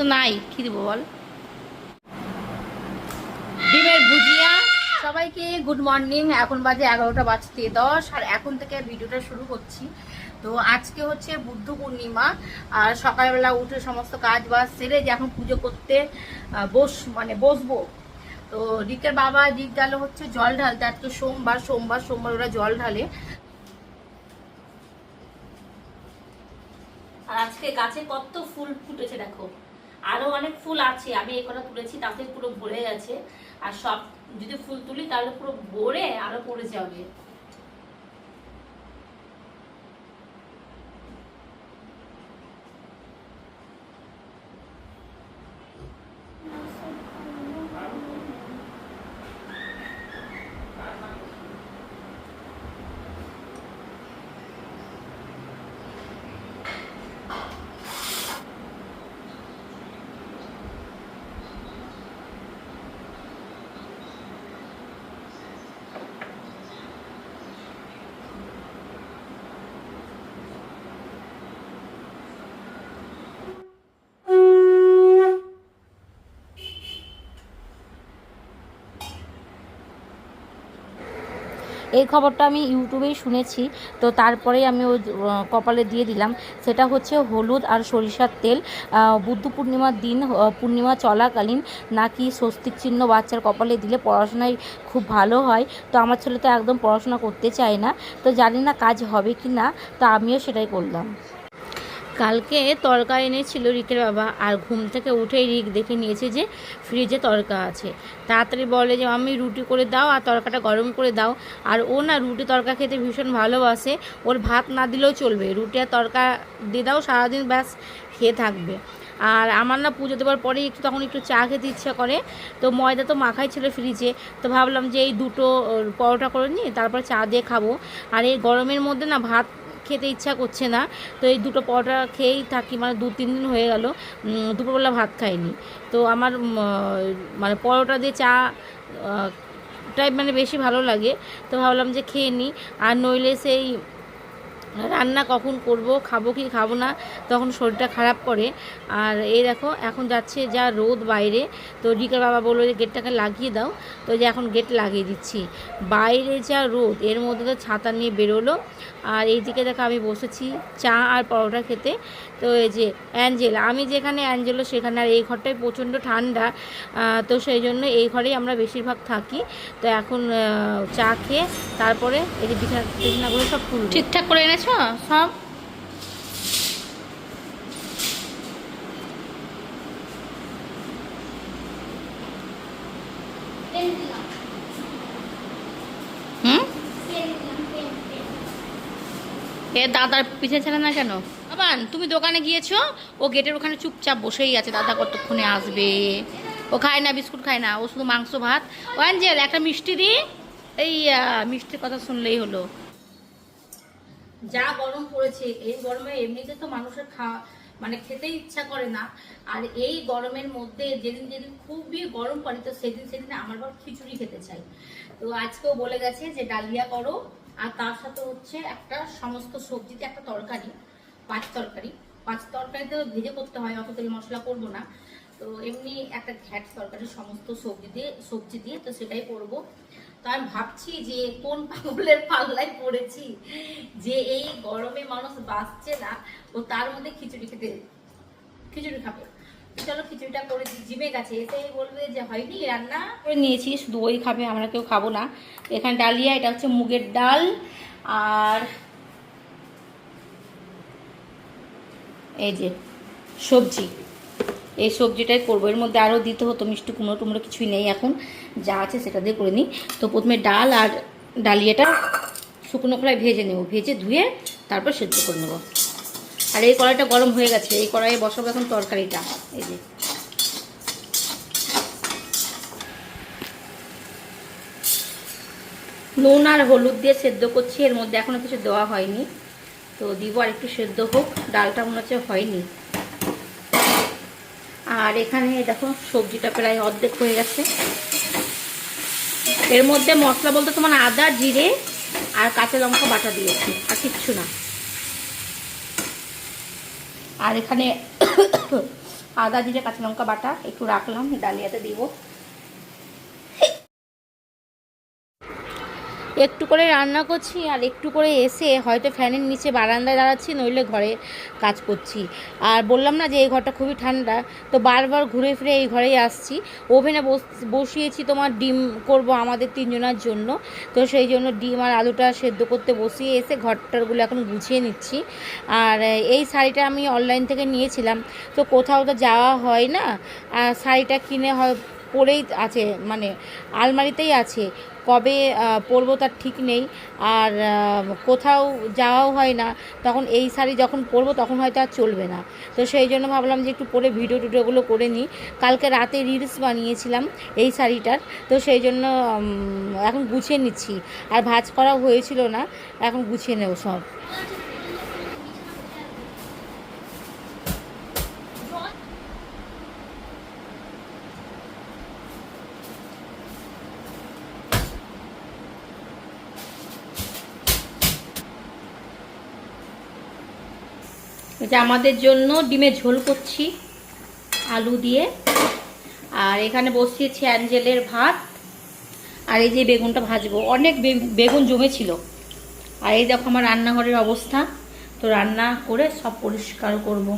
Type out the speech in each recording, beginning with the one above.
তো নাই, কি দিব বল। ডিমের ভুজিয়া। সবাইকে গুড মর্নিং। এখন বাজে 11:10 আর এখন থেকে ভিডিওটা শুরু করছি। তো আজকে হচ্ছে বুদ্ধ পূর্ণিমা, আর সকালবেলা উঠে সমস্ত কাজ বাজ সেরে যে এখন পুজো করতে বসবো। তো রিকের বাবা রিক গেল হচ্ছে জল ঢালতে, আজকে সোমবার ওরা জল ঢালে। আর আজকে গাছে কত ফুল ফুটেছে দেখো, আরো অনেক ফুল আছে, আমি এই কটা তুলেছি তাতে পুরো ভরে গেছে। আর সব যদি ফুল তুলি তাহলে পুরো ভরে আরো পড়ে যাবে। এই খবরটা আমি ইউটিউবেই শুনেছি, তো তারপরেই আমি ওই কপালে দিয়ে দিলাম। সেটা হচ্ছে হলুদ আর সরিষার তেল বুদ্ধ পূর্ণিমার দিন, পূর্ণিমা চলাকালীন নাকি স্বস্তিক চিহ্ন বাচ্চার কপালে দিলে পড়াশোনায় খুব ভালো হয়। তো আমার ছেলে তো একদম পড়াশোনা করতে চায় না, তো জানি না কাজ হবে কি না, তো আমিও সেটাই করলাম। কালকে তড়কা এনেছিল রিকের বাবা, আর ঘুম থেকে উঠেই রিক দেখে নিয়েছে যে ফ্রিজে তড়কা আছে। তাড়াতাড়ি বলে যে আমি রুটি করে দাও আর তড়কাটা গরম করে দাও। আর ও না রুটি তড়কা খেতে ভীষণ ভালোবাসে, ওর ভাত না দিলেও চলবে, রুটি আর তড়কা দিয়ে দাও সারাদিন ব্যাস খেয়ে থাকবে। আর আমার না পুজো দেওয়ার পরেই তখন একটু চা খেতে ইচ্ছা করে। তো ময়দা তো মাখাই ছিল ফ্রিজে, তো ভাবলাম যে এই দুটো পরোটা করে নিই, তারপর চা দিয়ে খাবো। আর এই গরমের মধ্যে না ভাত খেতে ইচ্ছা করছে না, তো এই দুটো পরোটা খেয়েই থাকি, মানে 2-3 দিন হয়ে গেল দুপুরবেলা ভাত খাইনি। তো আমার মানে পরোটা দিয়ে চা টাই মানে বেশি ভালো লাগে, তো ভাবলাম যে খেয়ে নিই। আর নইলে সেই রান্না কখন করব, খাবো কি খাবো না, তখন শরীরটা খারাপ করে। আর এই দেখো এখন যাচ্ছে যা রোদ বাইরে, তো রিকার বাবা বললো যে গেটটাকে লাগিয়ে দাও, তো যে এখন গেট লাগিয়ে দিচ্ছি। বাইরে যা রোদ, এর মধ্যে তো ছাতা নিয়ে বেরোলো। আর এইদিকে দেখো আমি বসেছি চা আর পরোটা খেতে। তো এই যে অ্যাঞ্জেল, আমি যেখানে অ্যাঞ্জেলো সেখানে, আর এই ঘরটায় প্রচণ্ড ঠান্ডা, তো সেই জন্য এই ঘরেই আমরা বেশিরভাগ থাকি। তো এখন চা খেয়ে তারপরে এই যে বিছানাগুলো সব তুলব। ঠিকঠাক করে এনেছো সব? হুম, এ দাদার পিছে ছিল না কেন? বাবান তুমি দোকানে গিয়েছো, ও গেটের ওখানে চুপচাপ বসেই আছে, দাদা কতক্ষণে আসবে। ও খায় না, বিস্কুট খায় না, ও শুধু মাংস ভাত। ও অ্যাঞ্জেল একটা মিষ্টি দি। এই মিষ্টির কথা শুনলেই হলো। যা গরম পড়েছে, এই গরমে এমনিতে তো মানুষের মানে খেতে ইচ্ছা করে না। আর এই গরমের মধ্যে যেদিন যেদিন খুবই গরম পড়ে, তো সেদিন সেদিন আমার বর খিচুড়ি খেতে চাই। তো আজকেও বলে গেছে যে ডালিয়া করো, আর তার সাথে হচ্ছে একটা সমস্ত সবজিতে একটা তরকারি, পাঁচ তরকারিতে ভেজে করতে হয়, অত তেল মশলা করবো না। তো এমনি একটা ঘ্যাট তরকারি সমস্ত সবজি দিয়ে, তো সেটাই করবো। তো আমি ভাবছি যে কোন পাগলের পাল্লায় পড়েছি, যে এই গরমে মানুষ বাঁচছে না, ও তার মধ্যে খিচুড়ি খাবে। চলো খিচুড়িটা করে জিমে গেছে, এসেই বলবে যে হয়নি রান্না করে নিয়েছি, শুধু ওই খাবে, আমরা কেউ খাবো না। এখানে ডালিয়া, এটা হচ্ছে মুগের ডাল, আর এই যে সবজি, এই সবজিটাই করবো। এর মধ্যে আরও দিতে হতো মিষ্টি কুমড়ো টুমড়ো, কিছুই নেই, এখন যা আছে সেটা দিয়ে করে নিই। তো প্রথমে ডাল আর ডালিয়াটা শুকনো কড়াই ভেজে নেব, ভেজে ধুয়ে তারপর সেদ্ধ করে নেব। আর এই কড়াইটা গরম হয়ে গেছে, এই কড়াইয়ে বসাবো এখন তরকারিটা। এই যে নুন আর হলুদ দিয়ে সেদ্ধ করছি, এর মধ্যে এখনো কিছু দেওয়া হয়নি, তো দিব আর একটু সেদ্ধ হোক, ডালটা মনে হচ্ছে হয়নি। আর এখানে দেখো সবজিটা প্রায় অর্ধেক হয়ে গেছে। এর মধ্যে মশলা বলতে তোমার আদা জিরে আর কাঁচা লঙ্কা বাটা দিয়েছি, আর কিচ্ছু না। আর এখানে আদা জিরে কাঁচা লঙ্কা বাটা একটু রাখলাম, ডালিয়াতে দিব। একটু করে রান্না করছি আর একটু করে এসে হয়তো ফ্যানের নিচে বারান্দায় দাঁড়াচ্ছি, নইলে ঘরে কাজ করছি। আর বললাম না যে এই ঘরটা খুবই ঠান্ডা, তো বারবার ঘুরে ফিরে এই ঘরেই আসছি। ওভেনে বসিয়েছি তোমার ডিম করব আমাদের 3 জনের জন্য, তো সেই জন্য ডিম আর আলুটা সেদ্ধ করতে বসিয়ে এসে ঘরটারগুলো এখন গুছিয়ে নিচ্ছি। আর এই শাড়িটা আমি অনলাইন থেকে নিয়েছিলাম, তো কোথাও তো যাওয়া হয় না, আর শাড়িটা কিনে হয় পরেই আছে, মানে আলমারিতেই আছে, কবে পরবো তার ঠিক নেই। আর কোথাও যাওয়াও হয় না, তখন এই শাড়ি যখন পরবো তখন হয়তো আর চলবে না। তো সেই জন্য ভাবলাম যে একটু পরে ভিডিও টিডিওগুলো করে নিই। কালকে রাতে রিলস বানিয়েছিলাম এই শাড়িটার, তো সেই জন্য এখন গুছিয়ে নিচ্ছি। আর ভাঁজ করা হয়েছিল না, এখন গুছিয়ে নেব সব। এটা আমাদের জন্য ডিমের ঝোল করছি আলু দিয়ে, আর এখানে বসিয়েছি অ্যাঞ্জেলের ভাত, আর এই যে বেগুনটা ভাজবো। অনেক বেগুন জমেছিল। আর এই দেখো আমার রান্নাঘরের অবস্থা, তো রান্না করে সব পরিষ্কার করব।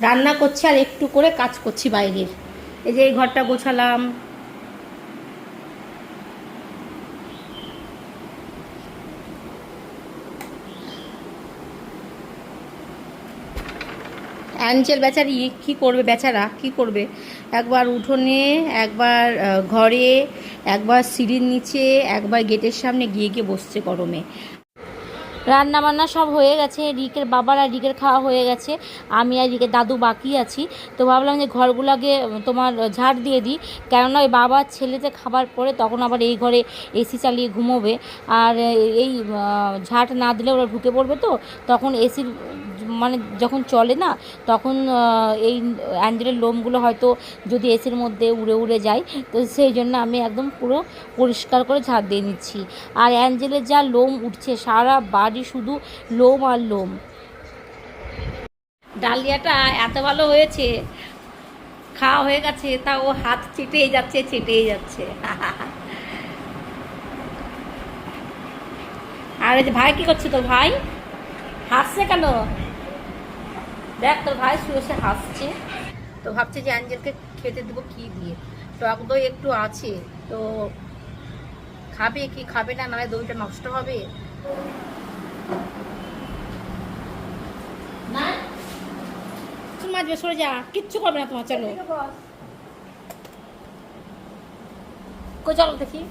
রান্না করছি আর একটু করে কাজ করছি বাইরের। এই যে এই ঘরটা গোছালাম। অ্যাঞ্জেল বেচারি কী করবে, বেচারা কী করবে, একবার উঠোনে, একবার ঘরে, একবার সিঁড়ির নিচে, একবার গেটের সামনে গিয়ে গিয়ে বসছে গরমে। রান্না বান্না সব হয়ে গেছে, রিকের বাবার আর রিকের খাওয়া হয়ে গেছে, আমি আর রিকের দাদু বাকি আছি। তো ভাবলাম যে ঘরগুলো আগে তোমার ঝাড় দিয়ে দিই, কেননা ওই বাবার ছেলেতে খাবার পরে তখন আবার এই ঘরে এসি চালিয়ে ঘুমোবে, আর এই ঝাড় না দিলে ওরা ঢুকে পড়বে, তো তখন এসির মানে যখন চলে না, তখন এই অ্যাঞ্জেলের লোমগুলো হয়তো যদি এসির মধ্যে উড়ে উড়ে যায়, তো সেই জন্য আমি একদম পুরো পরিষ্কার করে ঝাড় দিয়ে নিচ্ছি। আর অ্যাঞ্জেলের যা লোম উঠছে, সারা বাড়ি শুধু লোম আর লোম। ডালিয়াটা এত ভালো হয়েছে, খাওয়া হয়ে গেছে, তা ও হাত চেটেই যাচ্ছে চেটেই যাচ্ছে। আর এই যে ভাই কি করছে, তোর ভাই হাসছে কেন? দেখ তোর ভাই শুয়ে হাসছে। তো ভাবছে যে অ্যাঞ্জেলকে খেতে দেবো কি দিয়ে, টক দই একটু আছে, তো খাবে কি খাবে না, নাহলে দইটা নষ্ট হবে। না মাঝবে, সরে যা, কিচ্ছু করবে না তোমার। চলো কই, চলো দেখি।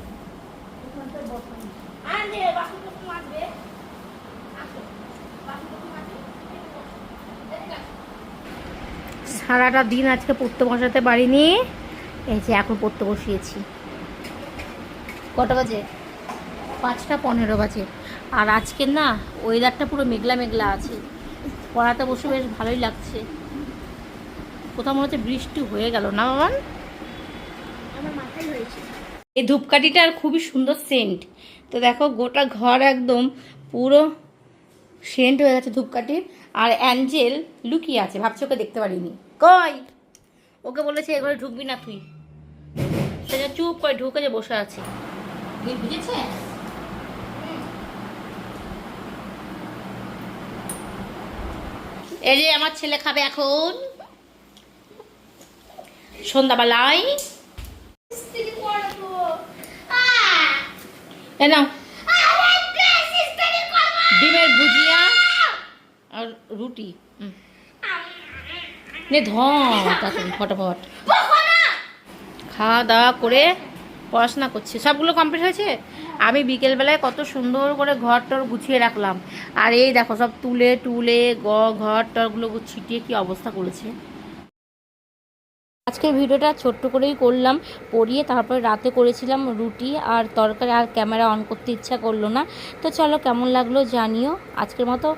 সারাটা দিন আজকে পড়তে বসাতে পারিনি, এই যে এখন পড়তে বসিয়েছি। কটা বাজে? 5টা 15 বাজে। আর আজকে না ওয়েদারটা পুরো মেঘলা মেঘলা আছে, পড়াতে বসে বেশ ভালোই লাগছে। কোথাও মনে হচ্ছে বৃষ্টি হয়ে গেল না বাবান? আমার মাথায় হয়েছে। এই ধূপকাঠিটার খুবই সুন্দর সেন্ট, তো দেখো গোটা ঘর একদম পুরো সেন্ট হয়ে গেছে ধূপকাঠির। আর অ্যাঞ্জেল লুকিয়ে আছে, ভাবছি ওকে দেখতে পারিনি। কই, ওকে বলেছে এ ঘরে ঢুকবি না তুই, সেটা চুপ করে ঢুকে যে বসে আছে। বুঝেছে? এই যে আমার ছেলে খাবে এখন সন্ধ্যাবেলায়। নাও ডিমের ভুজিয়া আর রুটি, নে ফটাফট খাওয়া দাওয়া করে পড়াশোনা করছে। সবগুলো কমপ্লিট হয়েছে। আমি বিকেলবেলায় কত সুন্দর করে ঘর টর গুছিয়ে রাখলাম, আর এই দেখো সব তুলে টুলে ঘর টরগুলো ছিটিয়ে কি অবস্থা করেছে। আজকের ভিডিওটা ছোট্ট করেই করলাম, পরিয়ে তারপরে রাতে করেছিলাম রুটি আর তরকারি, আর ক্যামেরা অন করতে ইচ্ছা করলো না। তো চলো কেমন লাগলো জানিও। আজকের মতো